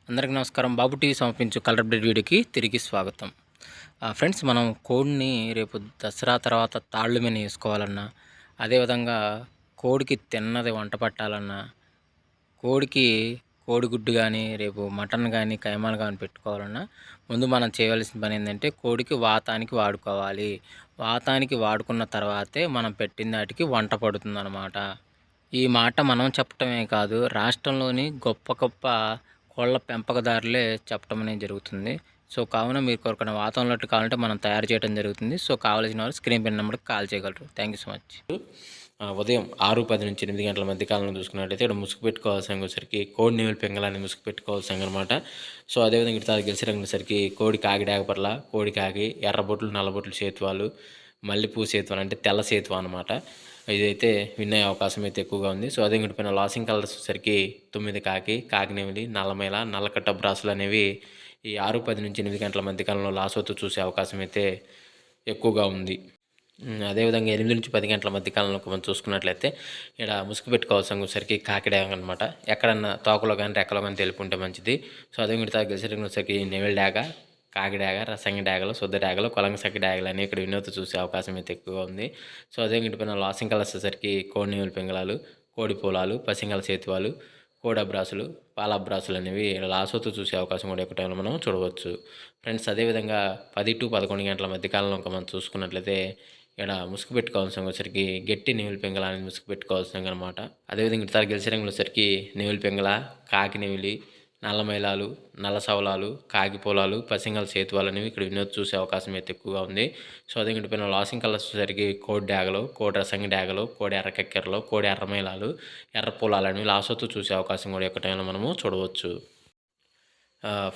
అందరికీ నమస్కారం. బాబు టీవీ సమర్పించు కలర్ అప్డేట్ వీడియోకి తిరిగి స్వాగతం. ఫ్రెండ్స్, మనం కోడిని రేపు దసరా తర్వాత తాళ్ళు మీద వేసుకోవాలన్నా, అదేవిధంగా కోడికి తిన్నది వంట పట్టాలన్నా, కోడికి కోడిగుడ్డు కానీ రేపు మటన్ కానీ కైమాలు కానీ పెట్టుకోవాలన్నా ముందు మనం చేయవలసిన పని ఏంటంటే కోడికి వాతానికి వాడుకోవాలి. వాతానికి వాడుకున్న తర్వాతే మనం పెట్టిన దాటికి వంట పడుతుందన్నమాట. ఈ మాట మనం చెప్పటమే కాదు, రాష్ట్రంలోని గొప్ప గొప్ప కోళ్ళ పెంపకదారులే చెప్పడం అనేది జరుగుతుంది. సో కావున మీరు కోరుకున్న వాతావరణం కావాలంటే మనం తయారు చేయడం జరుగుతుంది. సో కావాల్సిన వాళ్ళు స్క్రీన్ పైన నెంబర్కి కాల్ చేయగలరు. Thank you so much. ఉదయం 6:10 నుంచి 8 గంటల మధ్య కాలంలో చూసుకున్నట్టయితే ఇక్కడ ముసుగు పెట్టుకోవాల్సిన వచ్చరికి కోడి నెమలి పెంగళాన్ని ముసుగు పెట్టుకోవాల్సిన అనమాట. సో అదేవిధంగా ఇక్కడ గెలిచి రంగుసరికి కోడి కాకి డాగపర్ల, కోడి కాకి, ఎర్రబొట్లు నల్లబొట్లు సేతువాలు, మల్లెపూ సేతువాలు అంటే తెల్ల సేతువ అనమాట. ఇదైతే విన్ అయ్యే అవకాశం అయితే ఎక్కువగా ఉంది. సో అదే పైన లాసింగ్ కలర్స్ వచ్చేసరికి 9 కాకి, కాకినెమిలి, నల్లమైల, నల్లకట్ట బ్రాసులు అనేవి ఈ 6:10 నుంచి 8 గంటల మధ్య కాలంలో లాస్ అవుతూ చూసే అవకాశం అయితే ఎక్కువగా ఉంది. అదేవిధంగా 8 నుంచి 10 గంటల మధ్య కాలంలో మనం చూసుకున్నట్లయితే ఇక్కడ ముసుగు పెట్టుకోవాల్సిన సరికి కాకిడాగ అనమాట. ఎక్కడన్నా తోకలో కానీ రెక్కలో కానీ తెలుపుంటే మంచిది. సో అదే గెలిసరికి నెవిల్ డాగ, కాకి డాగ, రసంగి డాగలు, శుద్ధ డాగలు, కొలంగసకి డాగలు అనేవి ఇక్కడ వినోద చూసే అవకాశం అయితే ఎక్కువగా ఉంది. సో అదే పైన లాసింగ్ కలర్స్ వచ్చేసరికి కోడి నెమలి పింగళాలు, కోడి పూలాలు, పసింగల సేతువాలు, కోడబ్రాసులు, పాలబ్రాసులు అనేవి లాసోతో చూసే అవకాశం కూడా ఎక్కువ టైంలో మనం చూడవచ్చు. ఫ్రెండ్స్, అదేవిధంగా 10 to 11 గంటల మధ్య కాలంలో మనం చూసుకున్నట్లయితే ఇక్కడ ముసుగు పెట్టుకోవాల్సిన వచ్చరికి గట్టి నెవిలి పెంగళ అనేది ముసుగు పెట్టుకోవాల్సిన అనమాట. అదేవిధంగా ఇతర గెలిచే రంగులు వచ్చరికి నెవిలి పెంగళ, కాకి నెవిలి, నల్లమైలాలు, నల్ల సవలాలు, కాకి పొలాలు, పసింగల సేతువాలు అనేవి ఇక్కడ వినోద్ చూసే అవకాశం అయితే ఎక్కువగా ఉంది. సో అదే పైన లాసింగ్ కలర్స్ వచ్చేసరికి కోడి డాగలు, కోడి రసంగి డాగలు, కోడి ఎర్రకెక్కెరలు, కోడి ఎర్రమైలాలు, ఎర్ర పొలాలు అనేవి లాసోతో చూసే అవకాశం కూడా ఎక్కువ టైంలో మనము చూడవచ్చు.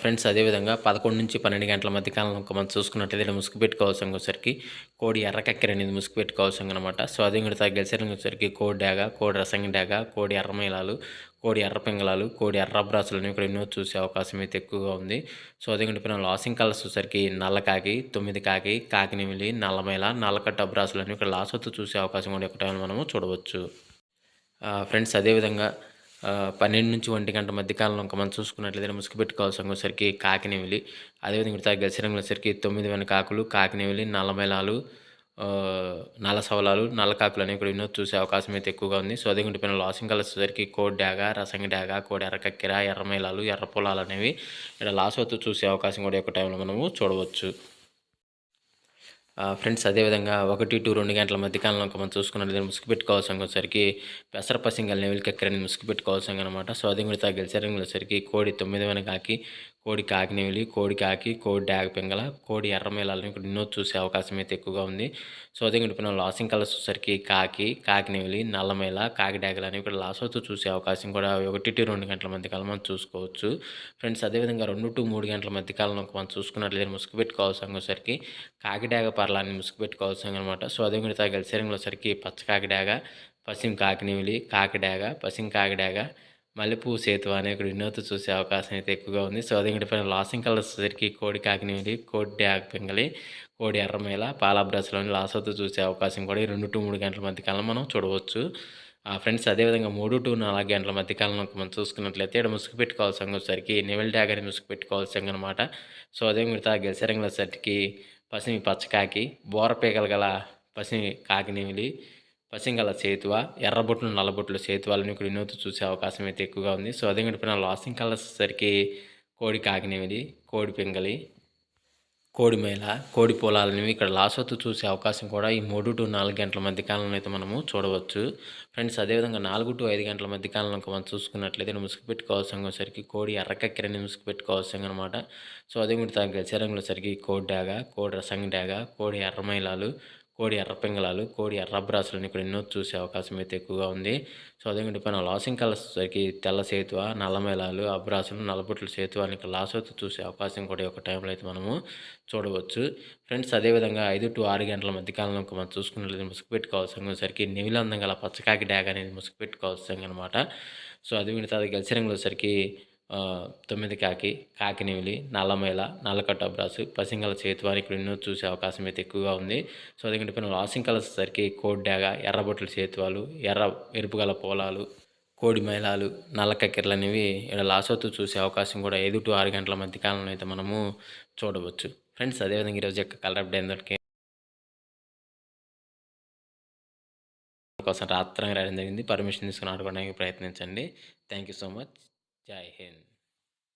ఫ్రెండ్స్, అదేవిధంగా 11 నుంచి 12 గంటల మధ్య కాలంలో మనం చూసుకున్నట్లయితే ముసుగు పెట్టుకోవాల్సిన వచ్చరికి కోడి ఎర్రకెక్కర అనేది ముసుగు పెట్టుకోవాల్సిన అనమాట. సో అదే కూడా గెలిచడానికి వచ్చరికి కోడి డాగ, కోడి రసంగి డాగ, కోడి ఎర్రమైలాలు, కోడి ఎర్ర పింగళాలు, కోడి ఎర్ర బ్రాసులు ఇక్కడ ఎన్నో చూసే అవకాశం అయితే ఎక్కువగా ఉంది. సో అదే పైన లాసింగ్ కలర్స్ వచ్చరికి నల్ల కాకి, 9 కాకి, కాకినెమిలి, నల్లమైల, నల్లకట్ట బ్రాసులు అనేవి ఇక్కడ లాస్ అవుతూ చూసే అవకాశం కూడా ఎక్కువ టైంలో మనము చూడవచ్చు. ఫ్రెండ్స్, అదేవిధంగా 12 నుంచి 1 గంట మధ్య కాలంలో మనం చూసుకున్నట్లయితే ముసుగు పెట్టుకోవాల్సిన వచ్చరికి కాకినెమిలి, అదేవిధంగా ఇక్కడ గెలిచరంగులు వచ్చరికి 9 వెన కాకులు, కాకినెమిలి, నల్లమైలాలు, నల్ల సవలాలు, నల్ల కాకులు అనేవి ఇక్కడ వినోద్ చూసే అవకాశం అయితే ఎక్కువగా ఉంది. సో అదే పైన లాసింగ్ కలర్స్ వచ్చరికి కోడి డాగ, రసంగి డాగ, కోడి ఎర్రకక్కెర, ఎర్రమైలాలు, ఎర్ర పొలాలు అనేవి ఇక్కడ లాస్ అవుతూ చూసే అవకాశం కూడా ఎక్కువ టైంలో మనము చూడవచ్చు. ఫ్రెండ్స్, అదేవిధంగా 1 to 2 గంటల మధ్య కాలంలో మనం చూసుకున్నట్లయితే ముసుగు పెట్టుకోవాల్సిన వచ్చరికి పెసర పసింగల్ నెవిలి కక్కెరని ముసుగు పెట్టుకోవాల్సిన అనమాట. సో అదే కూడా గెలిచరంగులు వచ్చరికి కోడి 9 వెన కాకి, కోడి కాకినెమిలి, కోడి కాకి, కోడి డాగ పింగళ, కోడి ఎర్రమైలాలను ఇక్కడ ఎన్నో చూసే అవకాశం అయితే ఎక్కువగా ఉంది. సో అదే పైన లాసింగ్ కలర్స్ వచ్చరికి కాకి, కాకినెమిలి, నల్లమైల, కాకి డాగలు అనేవి ఇక్కడ లాస్ అవుతూ చూసే అవకాశం కూడా 1 to 2 గంటల మధ్య కాలం మనం చూసుకోవచ్చు. ఫ్రెండ్స్, అదేవిధంగా 2 to 3 గంటల మధ్య కాలంలో మనం చూసుకున్నట్లయితే ముసుగు పెట్టుకోవాల్సిన వచ్చరికి కాకి డాగ పర్లాన్ని ముసుగు పెట్టుకోవాల్సిన అనమాట. సో అదే కూడా గెలిచరంగులు వచ్చరికి పచ్చ కాకి డాగ, పసిం కాకినెమిలి, కాకి డాగ, పసిం కాకి డాగ, మల్లెపూ సేతువ అనే ఇక్కడ వినోద్ చూసే అవకాశం అయితే ఎక్కువగా ఉంది. సో అదే పైన లాసింగ్ కలర్స్ వచ్చరికి కోడి కాకినెమిలి, కోడి డాగ పింగళి, కోడి ఎర్రమైల, పాలబ్రస్లోని లాస్ అవుతూ చూసే అవకాశం కూడా ఈ 2 to 3 గంటల మధ్య కాలం మనం చూడవచ్చు. ఫ్రెండ్స్, అదేవిధంగా 3 to 4 గంటల మధ్య కాలంలో మనం చూసుకున్నట్లయితే ఇక్కడ ముసుగు పెట్టుకోవాల్సిన వచ్చరికి నెవిల్ డాగ్ అని ముసుగు పెట్టుకోవాల్సిన అనమాట. సో అదే మిగతా గెలిచరంగుల వచ్చరికి పసిమి పచ్చకాకి, బోరపీకలు గల పసిమి కాకినెమిలి, పసింగల సేతువ, ఎర్రబొట్లు నల్లబొట్లు సేతువాలను ఇక్కడ వినోద్ చూసే అవకాశం అయితే ఎక్కువగా ఉంది. సో అదే పైన లాసింగ్ కలర్స్ వచ్చరికి కోడి కాకినెమిలి, కోడి పింగళి, కోడి మేళ, కోడి పొలాలనేవి ఇక్కడ లాస్ అవుతూ చూసే అవకాశం కూడా ఈ 3 to 4 గంటల మధ్య కాలంలో అయితే మనము చూడవచ్చు. ఫ్రెండ్స్, అదేవిధంగా 4 to 5 గంటల మధ్య కాలంలో మనం చూసుకున్నట్లయితే ముసుగు పెట్టుకోవాల్సిన సరికి కోడి ఎర్రకక్కెరని ముసుగు పెట్టుకోవాల్సిన అనమాట. సో అదే మీరు గెలిచరంగుల సరికి కోడి డాగ, కోడి రసంగి డాగ, కోడి ఎర్రమైలాలు, కోడి ఎర్ర పింగళాలు, కోడి ఎర్ర బ్రాసులను ఇక్కడ ఎన్నో చూసే అవకాశం అయితే ఎక్కువగా ఉంది. సో అదే పైన లాసింగ్ కలర్స్ సరికి తెల్ల సేతువ, నల్లమైలాలు, అబ్రాసులు, నల్లబొట్లు సేతువ అని ఇక్కడ లాస్ అవుతూ చూసే అవకాశం కూడా ఒక టైంలో అయితే మనము చూడవచ్చు. ఫ్రెండ్స్, అదేవిధంగా 5 to 6 గంటల మధ్య కాలంలో మనం చూసుకున్నట్లయితే ముసుగు పెట్టుకోవాల్సిన సరికి నెవిలి అందం గల పచ్చకాకి డాగ్ అనేది ముసుగు పెట్టుకోవాల్సిన అనమాట. సో అది మిగతా గెలిచరంగుల సరికి 9 కాకి, కాకినెమిలి, నల్లమైల, నల్లకట్ట బ్రాసు, పసింగల సేతువాని ఇక్కడ ఎన్నో చూసే అవకాశం అయితే ఎక్కువగా ఉంది. సో అదే పైన లాసింగ్ కలర్స్ సరికి కోడి డాగ, ఎర్రబొట్ల సేతువాలు, ఎరుపు గల పొలాలు, కోడి మైలాలు, నల్ల కక్కెరలు అనేవి ఇక్కడ లాసోతు చూసే అవకాశం కూడా 5 to 6 గంటల మధ్య కాలంలో అయితే మనము చూడవచ్చు. ఫ్రెండ్స్ అదేవిధంగా ఈరోజు యొక్క కలర్ అప్డేట్ కోసం రాత్రంగా రాయడం జరిగింది. పర్మిషన్ తీసుకుని ఆడుకోవడానికి ప్రయత్నించండి. Thank you so much. జై హింద్.